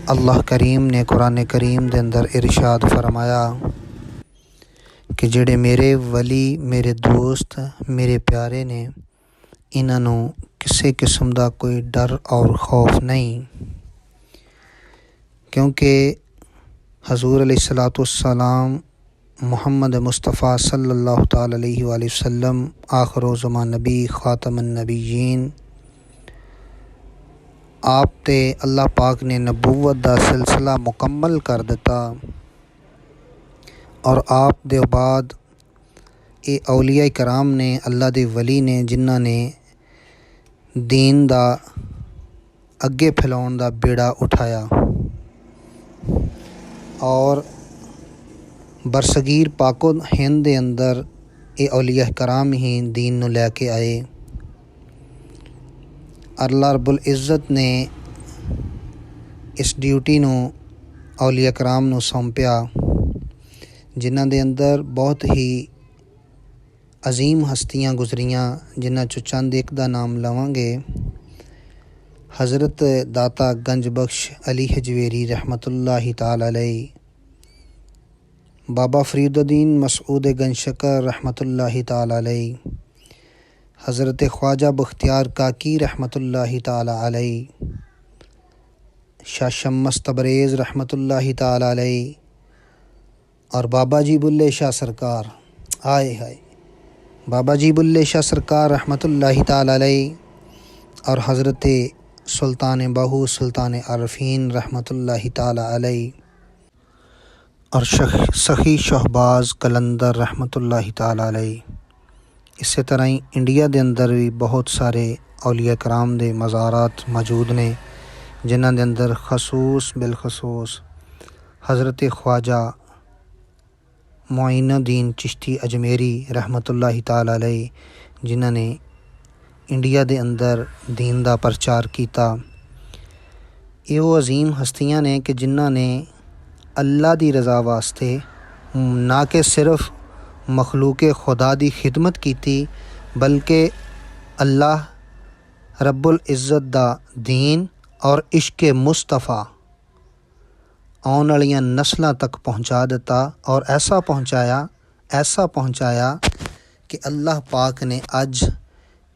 अल्लाह करीम ने कुरान करीम के अंदर इरशाद फरमाया कि जेड़े मेरे वली मेरे दोस्त मेरे प्यारे ने इन्हों किसी किस्म का कोई डर और खौफ नहीं, क्योंकि हजूर अलैहिस्सलाम मुहम्मद मुस्तफ़ा सल्लल्लाहु ताला अलैहि वसल्लम आखिर ज़मान नबी ख़ातमुन नबीयीन आप ते अल्लाह पाक ने नबूवत का सिलसिला मुकम्मल कर दिता और आप दे बाद ये औलिया कराम ने अल्लाह दे वली ने जिन्हां ने दीन दा अगे फैलाउण दा बेड़ा उठाया और बरसगीर पाको हिंद दे अंदर ये औलिया कराम ही दीन नूं लैके आए। अल्लाह रब्बुल इज़्ज़त ने इस ड्यूटी नूं औलिया कराम नूं सौंपिया, जिन्हां दे अंदर बहुत ही अजीम हस्तियां गुजरियां, जिन्हां चों चंद एक दा नाम लवांगे। हज़रत दाता गंज बख्श अली हजवेरी रहमतुल्लाहि ताला अलैह, बाबा फरीदुद्दीन मसऊद गंज शकर रहमतुल्लाहि ताला अलैह, हज़रत ख्वाजा बख्तियार काकी रहमतुल्लाहि ताला अलैह, शाह शम्स तबरेज़ रहमतुल्लाहि ताला अलैह और बाबा जी बुल्ले शाह सरकार, आए हाय बाबा जी बुल्ले शाह सरकार रहमतुल्लाहि ताला अलैह और हज़रत सुल्तान बहू सुल्तान आरफीन रहमतुल्लाहि ताला अलैह और सखी शहबाज कलंदर रहमतुल्लाहि ताला अलैह। इस तरह ही इंडिया के अंदर भी बहुत सारे औलिया कराम दे मज़ारात मौजूद ने, जिन्हां दे अंदर खसूस बिलखसूस हज़रत ख्वाजा मोइनुद्दीन चिश्ती अजमेरी रहमतुल्लाहि ताला अलैह, जिन्हां ने इंडिया के अंदर दीन का प्रचार किया। ये वो अजीम हस्तियां ने कि जिन्हां ने अल्लाह की रज़ा वास्ते ना कि सिर्फ मखलूक खुदा की खिदमत की, बल्कि अल्लाह रब्बुल इज़्ज़त दा दीन और इश्क मुस्तफ़ा आने वाली नस्लों तक पहुँचा दिता और ऐसा पहुँचाया कि अल्लाह पाक ने अज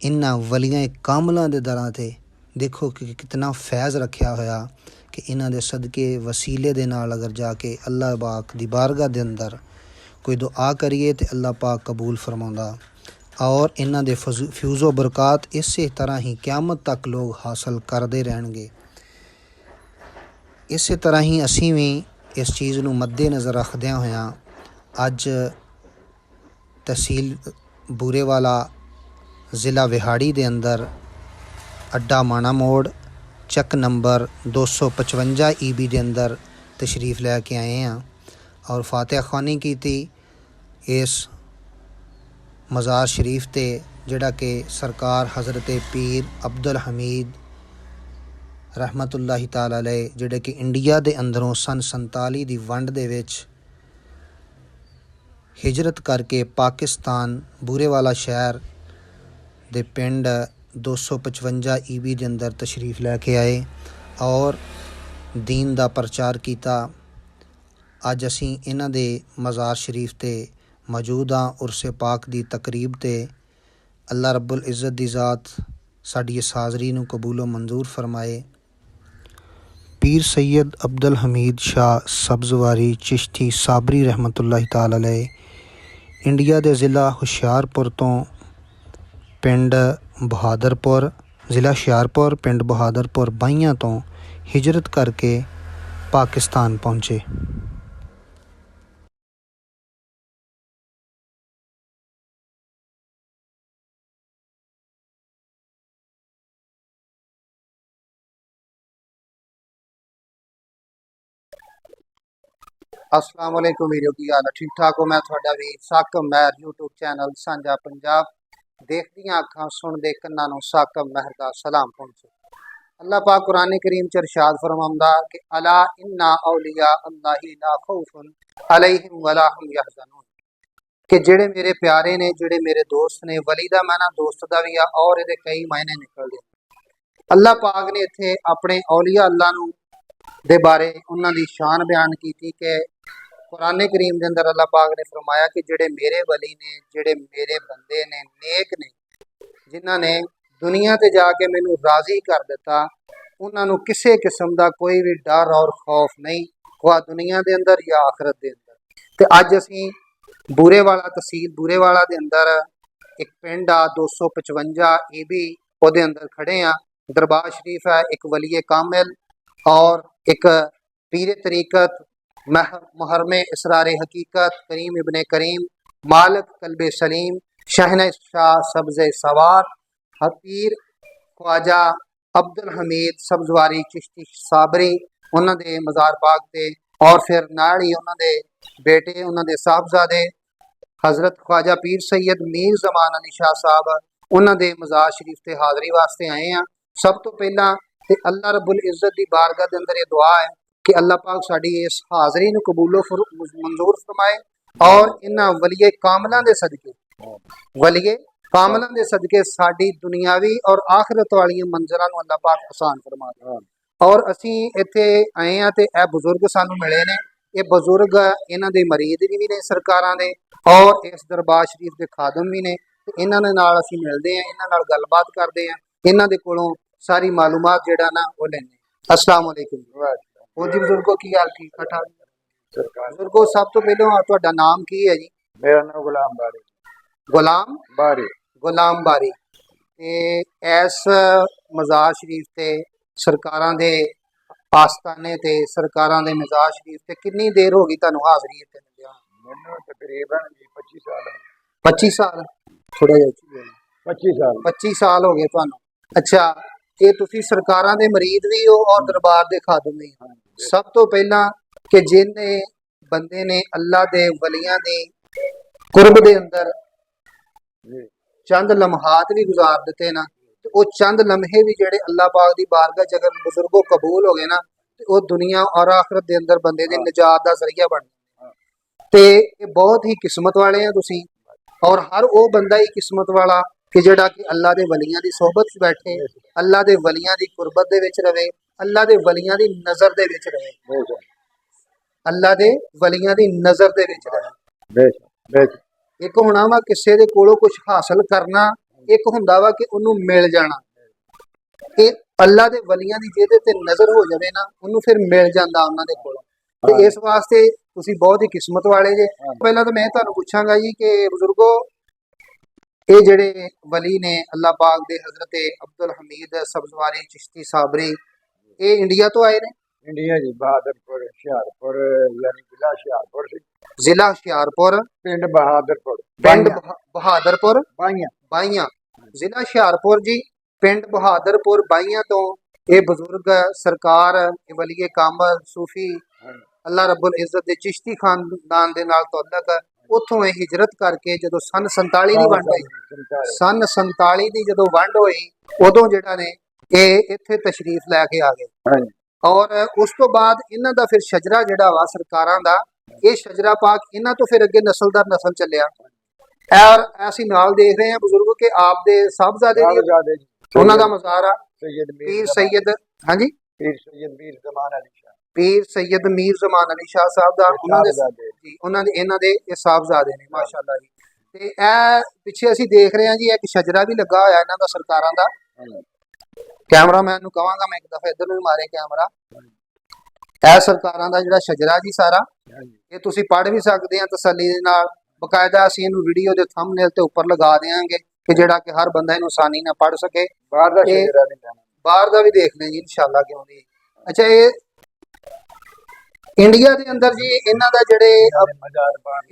इन्हां वलियां कामलां दे दरां ते देखो कि कितना फैज़ रखा होया कि इन्हां दे सदके वसीले दे नाल अगर जाके अल्लाह पाक दी बारगाह दे अंदर कोई दुआ करिए तो अल्लाह पाक कबूल फरमाउंदा और इन्हां दे फ्यूज़ो बरक़ात इस तरह ही क़यामत तक लोग हासिल करते रहेंगे। इस तरह ही असीं भी इस चीज़ नूं मद्देनज़र रखदियां होइयां अज तहसील बूरेवाला ज़िला विहाड़ी दे अंदर अड्डा माना मोड़ चक नंबर 255 EB के अंदर तशरीफ़ लैके आए हैं और फातिहा खानी की थी इस मज़ार शरीफ ते, जिहड़ा कि सरकार हज़रत पीर अब्दुल हमीद रहमतुल्लाहि ताला अलैह, जिहड़े कि इंडिया के अंदरों सन 47 की वंड दे विच हिजरत करके पाकिस्तान बूरेवाला शहर दे पिंड 255 EB के अंदर तशरीफ़ लैके आए और दीन का प्रचार किया। अज असीं इन्हां दे मज़ार शरीफ ते मौजूद हाँ। उर्से पाक की तकरीब ते अल्लाह रब्बुल इज़्ज़त दी ज़ात साडी इस हाज़री नूं कबूलो मंजूर फरमाए। पीर सैयद अब्दुल हमीद शाह सब्ज़वारी चिश्ती साबरी रहमतुल्लाहि ताला अलैह इंडिया के ज़िला हुशियारपुर तो पिंड बहादरपुर, ज़िला हुशियारपुर पिंड बहादरपुर बाइयां तो हिजरत करके पाकिस्तान पहुँचे। अस्सलाम वालेकुम वीडियो की हाल ठीक ठाक हो। मैं थोड़ा वीर साकब महर यूट्यूब चैनल सांझा पंजाब देखदियां अखां सुनदे कन्नां नूं साकब महर दा सलाम पहुंचे। अल्लाह पाक कुरान करीम च इरशाद फरमांदा कि अला इन्ना औलिया अल्लाहि ला खौफुन अलैहिम वला हुम यहज़नून, कि जेड़े मेरे प्यारे ने जेड़े मेरे दोस्त ने, वली दा माना दोस्त दा भी आ और इहदे कई मायने निकलदे। अल्लाह पाक ने इत्थे अपने औलिया अल्लाह नूं ਦੇ ਬਾਰੇ ਉਹਨਾਂ ਦੀ ਸ਼ਾਨ ਬਿਆਨ ਕੀਤੀ ਕਿ ਕੁਰਾਨ ਕਰੀਮ ਦੇ ਅੰਦਰ ਅੱਲਾਹ ਪਾਕ ਨੇ ਫਰਮਾਇਆ ਕਿ ਜਿਹੜੇ ਮੇਰੇ ਵਲੀ ਨੇ, ਜਿਹੜੇ ਮੇਰੇ ਬੰਦੇ ਨੇ, ਨੇਕ ਨੇ, ਜਿਨ੍ਹਾਂ ਨੇ ਦੁਨੀਆ ਤੇ ਜਾ ਕੇ ਮੈਨੂੰ ਰਾਜ਼ੀ ਕਰ ਦਿੱਤਾ, ਉਹਨਾਂ ਨੂੰ ਕਿਸੇ ਕਿਸਮ ਦਾ ਕੋਈ ਵੀ ਡਰ ਔਰ ਖੌਫ ਨਹੀਂ, ਖੁਆ ਦੁਨੀਆ ਦੇ ਅੰਦਰ ਜਾਂ ਆਖਰਤ ਦੇ ਅੰਦਰ। ਤੇ ਅੱਜ ਅਸੀਂ ਬੂਰੇਵਾਲਾ, ਤਹਿਸੀਲ ਬੂਰੇਵਾਲਾ ਦੇ ਅੰਦਰ ਇੱਕ ਪਿੰਡ ਆ 255 ਈਬੀ, ਉਹਦੇ ਅੰਦਰ ਖੜੇ ਆ। ਦਰਬਾਰ ਸ਼ਰੀਫ ਹੈ ਇੱਕ ਵਲੀਏ ਕਾमिल और एक पीर तरीक़त मुहर्रम इसरार हकीकत करीम इब्ने करीम मालिक कल्बे सलीम शहन शाह सब्ज़ सवार हपीर ख्वाजा अब्दुल हमीद सब्ज़वारी चिश्ती साबरी, उन्होंने दे मज़ार पाक ते और फिर नाल ही उन्होंने बेटे, उन्होंने साहबजादे हज़रत ख्वाजा पीर सैयद मीर ज़मान अली शाह साहब, उन्होंने मज़ार शरीफ ते हाज़री वास्ते आए हैं। सब तो पहला ਤੇ ਅੱਲਾ ਰੱਬੁਲ ਇੱਜ਼ਤ ਦੀ ਬਾਰਗਾਹ ਦੇ ਅੰਦਰ ਇਹ ਦੁਆ ਹੈ ਕਿ ਅੱਲਾ ਪਾਕ ਸਾਡੀ ਇਸ ਹਾਜ਼ਰੀ ਨੂੰ ਕਬੂਲੋ ਮਨਜ਼ੂਰ ਫਰਮਾਏ ਔਰ ਇਹਨਾਂ ਵਲੀਏ ਕਾਮਲਾਂ ਦੇ ਸਦਕੇ, ਵਲੀਏ ਕਾਮਲਾਂ ਦੇ ਸਦਕੇ ਸਾਡੀ ਦੁਨਿਆਵੀ ਔਰ ਆਖਰਤ ਵਾਲੀਆਂ ਮੰਜ਼ਰਾਂ ਨੂੰ ਅੱਲਾ ਪਾਕ ਆਸਾਨ ਫਰਮਾ ਦੇ। ਔਰ ਅਸੀਂ ਇੱਥੇ ਆਏ ਆ ਤੇ ਇਹ ਬਜ਼ੁਰਗ ਸਾਨੂੰ ਮਿਲੇ ਨੇ। ਇਹ ਬਜ਼ੁਰਗ ਇਹਨਾਂ ਦੇ ਮਰੀਦ ਵੀ ਨੇ ਸਰਕਾਰਾਂ ਦੇ ਔਰ ਇਸ ਦਰਬਾਰ ਸ਼ਰੀਫ ਦੇ ਖਾਦਮ ਵੀ ਨੇ। ਤੇ ਇਹਨਾਂ ਦੇ ਨਾਲ ਅਸੀਂ ਮਿਲਦੇ ਆ, ਇਹਨਾਂ ਨਾਲ ਗੱਲਬਾਤ ਕਰਦੇ ਆ, ਇਹਨਾਂ ਦੇ ਕੋਲੋਂ सारी मालूमात जेड़ा ना वो लेने। अस्सलाम वालेकुम। और जी बुजुर्गो की हाल ठीक ठाक? बुजुर्गो सब तो पहले ਤੁਹਾਡਾ नाम की है जी? मेरा नाम गुलाम बारी। गुलाम बारी? गुलाम बारी। ते इस मज़ार शरीफ ते सरकारां दे आस्थाने ते सरकारां दे मज़ार शरीफ ते कितनी देर हो गई ਤੁਹਾਨੂੰ ਹਾਜ਼ਰੀ ਇੱਥੇ ਮਿਲਿਆ? ਮੈਨੂੰ ਤਕਰੀਬਨ 25 ਸਾਲ। 25 ਸਾਲ? ਥੋੜਾ ਜਿਹਾ 25 ਸਾਲ। 25 ਸਾਲ ਹੋ ਗਏ ਤੁਹਾਨੂੰ। ਅੱਛਾ, ਇਹ ਤੁਸੀਂ ਸਰਕਾਰਾਂ ਦੇ ਮਰੀਦ ਵੀ ਹੋ ਔਰ ਦਰਬਾਰ ਦੇ ਖਾਦਮ ਵੀ ਹੋ। ਸਭ ਤੋਂ ਪਹਿਲਾਂ ਕਿ ਜਿਹਨੇ ਬੰਦੇ ਨੇ ਅੱਲਾ ਦੇ ਵਲੀਆਂ ਦੀ ਕੁਰਬ ਦੇ ਅੰਦਰ ਚੰਦ ਲਮਹਾਤ ਵੀ ਗੁਜ਼ਾਰ ਦਿੱਤੇ ਨਾ, ਤੇ ਉਹ ਚੰਦ ਲਮਹੇ ਵੀ ਜਿਹੜੇ ਅੱਲਾ ਪਾਕ ਦੀ ਬਾਰਗਾਹ ਚ ਅਗਰ ਬਜ਼ੁਰਗੋ ਕਬੂਲ ਹੋ ਗਏ ਨਾ, ਤੇ ਉਹ ਦੁਨੀਆ ਔਰ ਆਖਰਤ ਦੇ ਅੰਦਰ ਬੰਦੇ ਦੀ ਨਜਾਤ ਦਾ ਜ਼ਰੀਆ ਬਣ ਜਾਂਦਾ। ਤੇ ਇਹ ਬਹੁਤ ਹੀ ਕਿਸਮਤ ਵਾਲੇ ਆ ਤੁਸੀਂ, ਔਰ ਹਰ ਉਹ ਬੰਦਾ ਹੀ ਕਿਸਮਤ ਵਾਲਾ कि जेड़ा कि अल्लाह दे वलियां दी सोहबत च बैठे, अल्लाह दे वलियां दी कुर्बत दे विच रवे, अल्लाह दे वलियां दी नज़र दे विच रवे, अल्लाह दे वलियां दी नज़र दे विच रवे। एक होना वा किसी दे कोलों कुछ हासिल करना, एक हुंदा वा कि उन्नू मिल जाना। ये अल्लाह दे वलियां दी जेदे ते नज़र हो जावे ना, उन्नू फिर मिल जांदा उन्हां दे कोलों। ते इस वास्ते तुसीं बहुत ही किस्मत वाले जे। पहला तो मैं तुहानूं पुछांगा जी कि बुजुर्गो, ये जड़े वली ने अल्लाह पाक दे हज़रत अब्दुल हमीद सब्ज़वारी चिश्ती साबरी, ये इंडिया तो आए ने? इंडिया जी, बहादुरपुर हुशियारपुर, यानी जिला हुशियारपुर से। जिला हुशियारपुर, पिंड बहादुरपुर, पिंड बहादुरपुर बाइयां, बाइयां, जिला हुशियारपुर जी, पिंड बहादुरपुर बाइयां तो ये बुजुर्ग सरकार वलीए कामिल सूफी अल्लाह रब्बुल इज़्ज़त दे चिश्ती खानदान दे नाल तअल्लुक, उतों हिजरत करके जो सन 47 की वंड हुई, सन 47 की जो वंड हुई, उदों जिहड़ा ने ये इत्थे तशरीफ लैके आ गए। और उस तो बाद इन्हां दा फिर शजरा जिहड़ा वा सरकारां दा, ये शजरा पाक इन्हां तो फिर अगे नस्ल दर नस्ल चलिया। और असीं नाल देख रहे हैं बुजुर्ग के आप दे साहबजादे उन्हां दा मज़ार आ पीर सैयद, हाँ जी, पीर सैयद मीर ज़मान अली शाह, पीर सैयद मीर ज़मान अली शाह साहब दा उन्हां दे इन्हां दे ये साहबजादे ने माशाअल्लाह जी। ते ए पिछे असीं देख रहे हैं जी एक शजरा भी लगा होया इन्हां दा सरकारां दा। कैमरामैन नूं कहांगा मैं एक दफा इधर नूं मारे कैमरा। ए सरकारां दा जिहड़ा शजरा जी सारा, ये तुसीं पढ़ भी सकदे आ तसल्ली दे नाल। बकायदा असीं इहनूं वीडियो दे थंबनेल ते उपर लगा देंगे कि जिहड़ा कि हर बंदा इहनूं आसानी नाल पढ़ सके। बाहर दा शजरा नहीं जाना, बाहर दा भी देख लें जी इंशाअल्लाह, क्यों नहीं। अच्छा, ये इंडिया के अंदर जी इन्हां दा जिहड़े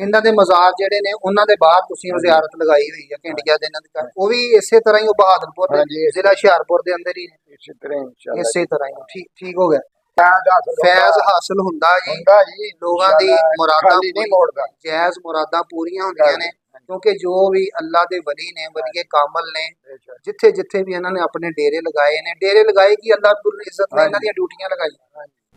इन्हां दे मज़ार जिहड़े ने उन्हां दे बाहर तुसीं ज़ियारत लगाई हुई है कि इंडिया दे इन्हां दे घर वो भी इसे तरह ही बहादुरपुर जिला हुशियारपुर दे अंदर ही इसे तरह ही ठीक ठीक हो गया। फैज़ हासिल हुंदा जी, लोगां दी मुरादां जायज़ मुरादां पूरियां हुंदियां ने, क्योंकि जो भी अल्लाह दे वली ने, वलीए कामिल ने, जिथे जिथे भी इन्हां ने अपने डेरे लगाए ने, डेरे लगाए कि अल्लाह रब्बुल इज़्ज़त ने इन्हां दी ड्यूटियां लगाई,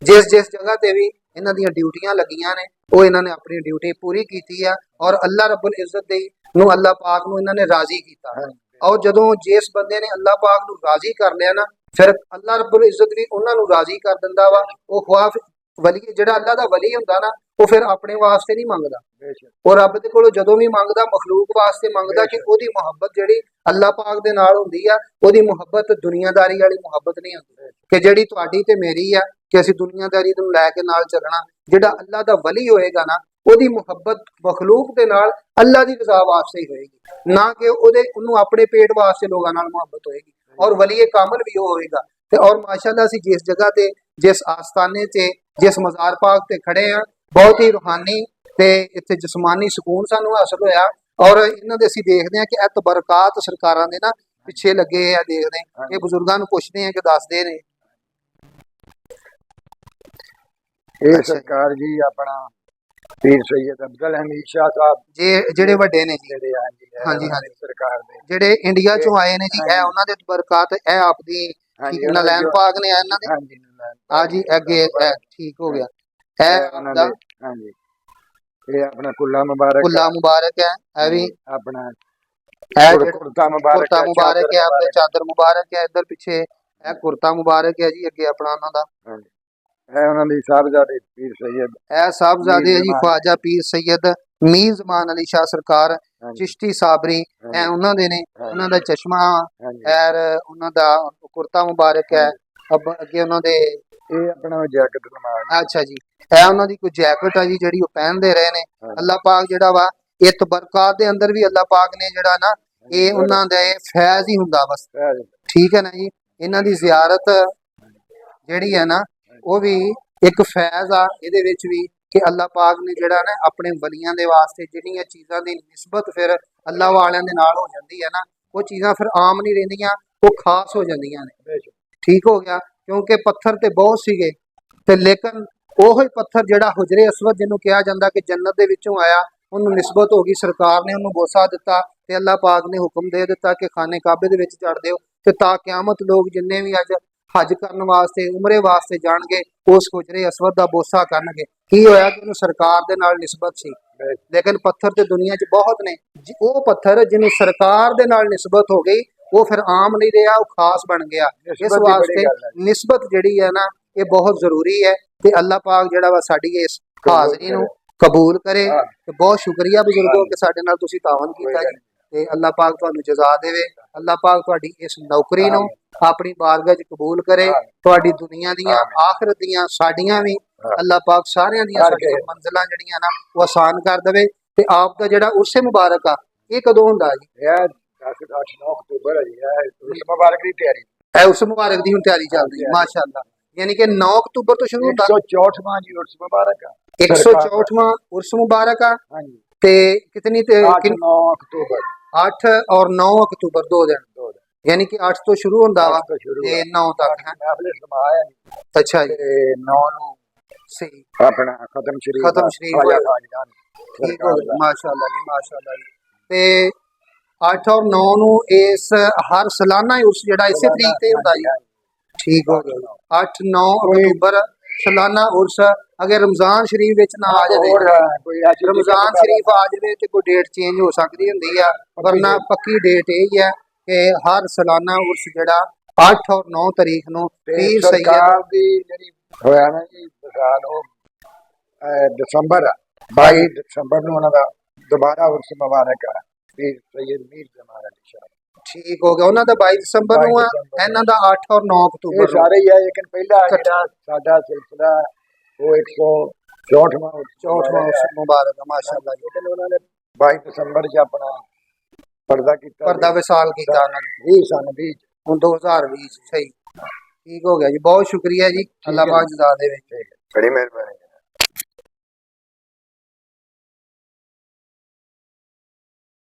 जिस जिस जगह ते भी इन्हां दी ड्यूटियां लगियां ने, वो इन्हां ने अपनी ड्यूटी पूरी की है और अल्लाह रब्बुल इज़्ज़त दे नूं अल्लाह पाक नूं इन्हां ने राज़ी कीता। और जदों जिस बंदे ने अल्लाह पाक नूं राज़ी कर लिया ना, ਫਿਰ ਅੱਲਾਹ ਰੱਬੁਲ ਇੱਜ਼ਤ ਵੀ ਉਹਨਾਂ ਨੂੰ ਰਾਜ਼ੀ ਕਰ ਦਿੰਦਾ ਵਾ। ਉਹ ਖੁਆਫ ਵਲੀ ਜਿਹੜਾ ਅੱਲਾਹ ਦਾ ਵਲੀ ਹੁੰਦਾ ਨਾ, ਉਹ ਫਿਰ ਆਪਣੇ ਵਾਸਤੇ ਨਹੀਂ ਮੰਗਦਾ, ਉਹ ਰੱਬ ਦੇ ਕੋਲੋਂ ਜਦੋਂ ਵੀ ਮੰਗਦਾ ਮਖਲੂਕ ਵਾਸਤੇ ਮੰਗਦਾ ਕਿ ਉਹਦੀ ਮੁਹੱਬਤ ਜਿਹੜੀ ਅੱਲਾਹ ਪਾਕ ਦੇ ਨਾਲ ਹੁੰਦੀ ਆ, ਉਹਦੀ ਮੁਹੱਬਤ ਦੁਨੀਆਦਾਰੀ ਵਾਲੀ ਮੁਹੱਬਤ ਨਹੀਂ ਹੁੰਦੀ ਕਿ ਜਿਹੜੀ ਤੁਹਾਡੀ ਤੇ ਮੇਰੀ ਆ ਕਿ ਅਸੀਂ ਦੁਨੀਆਦਾਰੀ ਨੂੰ ਲੈ ਕੇ ਨਾਲ ਚੱਲਣਾ। ਜਿਹੜਾ ਅੱਲਾਹ ਦਾ ਵਲੀ ਹੋਏਗਾ ਨਾ, ਉਹਦੀ ਮੁਹੱਬਤ ਮਖਲੂਕ ਦੇ ਨਾਲ ਅੱਲਾਹ ਦੀ ਰਜ਼ਾ ਵਾਸਤੇ ਹੀ ਹੋਏਗੀ, ਨਾ ਕਿ ਉਹਨੂੰ ਆਪਣੇ ਪੇਟ ਵਾਸਤੇ ਲੋਕਾਂ ਨਾਲ ਮੁਹੱਬਤ ਹੋਏਗੀ। ਔਰ ਵਲੀ ਕਾਮਲ ਵੀ ਉਹ ਹੋਏਗਾ। ਤੇ ਔਰ ਮਾਸ਼ਾਅੱਲਾ ਅਸੀਂ ਜਿਸ ਜਗ੍ਹਾ ਤੇ, ਜਿਸ ਆਸਤਾਨੇ ਤੇ, ਜਿਸ ਮਜ਼ਾਰ ਪਾਕ ਤੇ ਖੜੇ ਆ, ਬਹੁਤ ਹੀ ਰੂਹਾਨੀ ਤੇ ਇੱਥੇ ਜਿਸਮਾਨੀ ਸਕੂਨ ਸਾਨੂੰ ਹਾਸਲ ਹੋਇਆ। ਔਰ ਇਹਨਾਂ ਦੇ ਅਸੀਂ ਦੇਖਦੇ ਹਾਂ ਕਿ ਇਹ ਤਬਰਕਾਤ ਸਰਕਾਰਾਂ ਦੇ ਨਾ ਪਿੱਛੇ ਲੱਗੇ ਆ, ਦੇਖਦੇ ਹਾਂ ਇਹ ਬਜ਼ੁਰਗਾਂ ਨੂੰ ਪੁੱਛਦੇ ਆ ਕਿ ਦੱਸਦੇ ਨੇ। ਇਹ ਸਰਕਾਰ ਜੀ ਆਪਣਾ ਪੀਰ ਸੈयद ਅਬਦੁਲ ਹਮੀਦ ਸ਼ਾਹ ਸਾਹਿਬ ਜਿਹੜੇ ਵੱਡੇ ਨੇ ਜੀ, ਜਿਹੜੇ ਹਾਂਜੀ ਹਾਂਜੀ ਸਰਕਾਰ ਦੇ ਜਿਹੜੇ ਇੰਡੀਆ ਚੋਂ ਆਏ ਨੇ ਜੀ, ਇਹ ਉਹਨਾਂ ਦੇ ਬਰਕਾਤ, ਇਹ ਆਪਦੀ ਨਲੈਨ ਪਾਕ ਨੇ ਇਹਨਾਂ ਦੇ। ਹਾਂਜੀ ਆ ਜੀ ਅੱਗੇ ਠੀਕ ਹੋ ਗਿਆ। ਇਹ ਉਹਨਾਂ ਦੇ ਹਾਂਜੀ, ਇਹ ਆਪਣਾ ਕੁੱਲਾ ਮੁਬਾਰਕ ਹੈ, ਇਹ ਵੀ ਆਪਣਾ ਕੁਰਤਾ ਮੁਬਾਰਕ ਹੈ, ਆਪਣੇ ਚਾਦਰ ਮੁਬਾਰਕ ਹੈ। ਇੱਧਰ ਪਿੱਛੇ ਇਹ ਕੁਰਤਾ ਮੁਬਾਰਕ ਹੈ ਜੀ। ਅੱਗੇ ਆਪਣਾ ਉਹਨਾਂ ਦਾ ਇਹ ਉਹਨਾਂ ਦੀ ਸਾਹਿਬਜ਼ਾਦੇ ਪੀਰ ਸੈयद, ਇਹ ਸਾਹਿਬਜ਼ਾਦੇ ਹੈ ਜੀ ख्वाजा पीर सैयद मीर ज़मान अली शाह सरकार चिश्ती साबरी, ਇਹ ਉਹਨਾਂ ਦੇ ਨੇ। ਉਹਨਾਂ ਦਾ ਚਸ਼ਮਾ ਐਰ, ਉਹਨਾਂ ਦਾ ਕੁਰਤਾ ਮੁਬਾਰਕ ਹੈ। ਅੱਗੇ ਉਹਨਾਂ ਦੇ ਇਹ ਆਪਣਾ ਜੈਕਟ ਨਮਾਜ਼, ਅੱਛਾ ਜੀ, ਇਹ ਉਹਨਾਂ ਦੀ ਕੋਈ ਜੈਕਟ ਹੈ ਜੀ ਜਿਹੜੀ ਉਹ ਪਹਿਨਦੇ ਰਹੇ ਨੇ। ਅੱਲਾਹ ਪਾਕ ਜਿਹੜਾ ਵਾ ਇਹ ਤਬਰਕਾਤ ਦੇ ਅੰਦਰ ਵੀ ਅੱਲਾਹ ਪਾਕ ਨੇ ਜਿਹੜਾ ਨਾ, ਇਹ ਉਹਨਾਂ ਦਾ ਫੈਜ਼ ਹੀ ਹੁੰਦਾ ਬਸ, ਠੀਕ ਹੈ ਨਾ ਜੀ। ਇਹਨਾਂ ਦੀ ਜ਼ਿਆਰਤ ਜਿਹੜੀ ਹੈ ਨਾ, ਉਹ ਵੀ ਇੱਕ ਫੈਜ਼ ਆ ਇਹਦੇ ਵਿੱਚ ਵੀ ਕਿ ਅੱਲਾਹ ਪਾਕ ਨੇ ਜਿਹੜਾ ਨਾ ਆਪਣੇ ਵਲੀਆਂ ਦੇ ਵਾਸਤੇ ਜਿਹੜੀਆਂ ਚੀਜ਼ਾਂ ਦੀ ਨਿਸਬਤ ਫਿਰ ਅੱਲਾਹ ਵਾਲਿਆਂ ਦੇ ਨਾਲ ਹੋ ਜਾਂਦੀ ਹੈ ਨਾ, ਉਹ ਚੀਜ਼ਾਂ ਫਿਰ ਆਮ ਨਹੀਂ ਰਹਿੰਦੀਆਂ, ਉਹ ਖਾਸ ਹੋ ਜਾਂਦੀਆਂ ਨੇ। ਠੀਕ ਹੋ ਗਿਆ, ਕਿਉਂਕਿ ਪੱਥਰ ਤੇ ਬਹੁਤ ਸੀਗੇ ਤੇ ਲੇਕਿਨ ਉਹੀ ਪੱਥਰ ਜਿਹੜਾ ਹੁਜਰੇ ਅਸਵਦ ਜਿਹਨੂੰ ਕਿਹਾ ਜਾਂਦਾ ਕਿ ਜੰਨਤ ਦੇ ਵਿੱਚੋਂ ਆਇਆ, ਉਹਨੂੰ ਨਿਸਬਤ ਹੋ ਗਈ, ਸਰਕਾਰ ਨੇ ਉਹਨੂੰ ਬੋਸਾ ਦਿੱਤਾ ਤੇ ਅੱਲਾਹ ਪਾਕ ਨੇ ਹੁਕਮ ਦੇ ਦਿੱਤਾ ਕਿ ਖਾਨੇ ਕਾਬੇ ਦੇ ਵਿੱਚ ਚੜ ਦਿਓ ਤੇ ਤਾਂ ਕਿਆਮਤ ਲੋਕ ਜਿੰਨੇ ਵੀ ਅੱਜ ਹਜ ਕਰਨ ਵਾਸਤੇ, ਉਮਰੇ ਵਾਸਤੇ ਜਾਣਗੇ, ਉਸ ਹੁਜਰੇ ਅਸਵਦ ਦਾ ਬੋਸਾ ਕਰਨਗੇ। ਕੀ ਹੋਇਆ ਕਿ ਉਹਨੂੰ ਸਰਕਾਰ ਦੇ ਨਾਲ ਨਿਸਬਤ ਸੀ, ਲੇਕਿਨ ਪੱਥਰ ਤੇ ਦੁਨੀਆ 'ਚ ਬਹੁਤ ਨੇ। ਉਹ ਪੱਥਰ ਜਿਹਨੂੰ ਸਰਕਾਰ ਦੇ ਨਾਲ ਨਿਸਬਤ ਹੋ ਗਈ, ਉਹ ਫਿਰ ਆਮ ਨਹੀਂ ਰਿਹਾ, ਉਹ ਖਾਸ ਬਣ ਗਿਆ। ਇਸ ਵਾਸਤੇ ਨਿਸਬਤ ਜਿਹੜੀ ਹੈ ਨਾ, ਇਹ ਬਹੁਤ ਜ਼ਰੂਰੀ ਹੈ। ਤੇ ਅੱਲਾਹ ਪਾਕ ਜਿਹੜਾ ਵਾ ਸਾਡੀ ਇਸ ਹਾਜ਼ਰੀ ਨੂੰ ਕਬੂਲ ਕਰੇ। ਤੇ ਬਹੁਤ ਸ਼ੁਕਰੀਆ ਬਜ਼ੁਰਗੋ ਕਿ ਸਾਡੇ ਨਾਲ ਤੁਸੀਂ ਤਾਵਨ ਕੀਤਾ ਜੀ। ਤੇ ਅੱਲਾਹ ਪਾਕ ਤੁਹਾਨੂੰ ਜਜ਼ਾ ਦੇਵੇ। ਅੱਲਾਹ ਪਾਕ ਤੁਹਾਡੀ ਇਸ ਨੌਕਰੀ ਨੂੰ ਆਪਣੀ ਬਾਰਗਾਹ 'ਚ ਕਬੂਲ ਕਰੇ। ਤੁਹਾਡੀ ਦੁਨੀਆ ਦੀਆਂ, ਆਖਿਰਤ ਦੀਆਂ, ਸਾਡੀਆਂ ਵੀ ਅੱਲਾਹ ਪਾਕ ਸਾਰਿਆਂ ਦੀਆਂ ਸਾਡੀਆਂ ਮੰਜ਼ਿਲਾਂ ਜਿਹੜੀਆਂ ਨਾ ਉਹ ਆਸਾਨ ਕਰ ਦੇਵੇ। ਤੇ ਆਪ ਦਾ ਜਿਹੜਾ ਉਰਸੇ ਮੁਬਾਰਕ ਆ, ਇਹ ਕਦੋਂ ਹੁੰਦਾ ਜੀ? ਇਹ 8-9 ਅਕਤੂਬਰ ਹੈ ਜੀ। ਇਹ ਉਸ ਮੁਬਾਰਕ ਦੀ ਤਿਆਰੀ, ਇਹ ਉਸ ਮੁਬਾਰਕ ਦੀ ਹੁਣ ਤਿਆਰੀ ਚੱਲਦੀ ਹੈ ਮਾਸ਼ਾਅੱਲਾ। ਯਾਨੀ ਕਿ 9 ਅਕਤੂਬਰ ਤੋਂ ਸ਼ੁਰੂ ਹੁੰਦਾ। 164ਵਾਂ ਜੀ ਉਰਸ ਮੁਬਾਰਕ ਆ। 164ਵਾਂ ਉਰਸ ਮੁਬਾਰਕ ਆ। ਹਾਂਜੀ, ਤੇ ਕਿਤਨੀ ਤੇ 8-9 ਅਕਤੂਬਰ, 8 ਔਰ 9 ਅਕਤੂਬਰ 2 ਦਿਨ, यानी कि 8 ਤੋਂ ਸ਼ੁਰੂ ਹੁੰਦਾ ਵਾ ਤੇ 9 ਤੱਕ ਹੈ। महफिल समाया ਅੱਛਾ ਜੀ, ਤੇ 9 ਨੂੰ ਸਹੀ ਆਪਣਾ ਖਤਮ ਸ਼ਰੀਫ ਹੋਇਆ। ਠੀਕ ਹੋ ਗਿਆ, ਮਾਸ਼ਾਅੱਲਾ ਜੀ, ਮਾਸ਼ਾਅੱਲਾ ਜੀ। ਤੇ 8 ਔਰ 9 ਨੂੰ ਇਸ ਹਰ ਸਾਲਾਨਾ ਹੀ ਉਰਸ ਜਿਹੜਾ ਇਸੇ ਤਰੀਕ ਤੇ ਹੁੰਦਾ ਜੀ। ਠੀਕ ਹੋ ਗਿਆ, 8-9 ਅਕਤੂਬਰ ਸਾਲਾਨਾ ਉਰਸ। ਅਗਰ ਰਮਜ਼ਾਨ ਸ਼ਰੀਫ ਵਿੱਚ ਨਾ ਆ ਜਾਵੇ, ਰਮਜ਼ਾਨ ਸ਼ਰੀਫ ਆ ਜਾਵੇ ਤੇ ਕੋਈ ਡੇਟ ਚੇਂਜ ਹੋ ਸਕਦੀ ਹੁੰਦੀ ਆ, ਵਰਨਾ ਪੱਕੀ ਡੇਟ ਇਹ ਹੈ ਕਿ ਹਰ ਸਾਲਾਨਾ ਉਰਸ ਜਿਹੜਾ 8 ਔਰ 9 ਤਾਰੀਖ ਨੂੰ ਪੀਰ ਸੈयद ਦੀ ਜਿਹੜੀ ਹੋਇਆ ਨਾ ਜੀ ਵਿਸਾਲ, ਉਹ ਦਸੰਬਰ 22 ਦਸੰਬਰ ਨੂੰ ਉਹਨਾਂ ਦਾ ਦੁਬਾਰਾ ਉਰਸ ਮੁਬਾਰਕ ਆ, ਪੀਰ ਸੈयद ਮੀਰ ज़मान अली शाह। ਠੀਕ ਹੋ ਗਿਆ, ਉਹਨਾਂ ਦਾ 22 ਦਸੰਬਰ ਨੂੰ ਆ, ਇਹਨਾਂ ਦਾ 8 ਔਰ 9 ਅਕਤੂਬਰ ਨੂੰ। ਸਾਰੇ ਹੀ ਆ, ਲੇਕਿਨ ਪਹਿਲਾ ਜਿਹੜਾ ਸਾਡਾ ਸਿਲਸਿਲਾ ਉਹ 164ਵਾਂ ਉਰਸ ਮੁਬਾਰਕ ਆ ਮਾਸ਼ਾਅੱਲਾ ਜੀ। ਲੇਕਿਨ ਉਹਨਾਂ ਨੇ 22 ਦਸੰਬਰ 'ਚ ਆਪਣਾ ਪਰਦਾ ਕੀਤਾ, ਪਰਦਾ ਵਿਸਾਲ ਕੀਤਾ ਉਹਨਾਂ ਨੇ 20 ਸਨ 20 ਹੁਣ 2020 ਸਹੀ। ਠੀਕ ਹੋ ਗਿਆ ਜੀ, ਬਹੁਤ ਸ਼ੁਕਰੀਆ ਜੀ। ਅੱਲਾਹ ਪਾਕ ਜਜ਼ਾ ਦੇਵੇ। ਬੜੀ ਮਿਹਰਬਾਨੀ।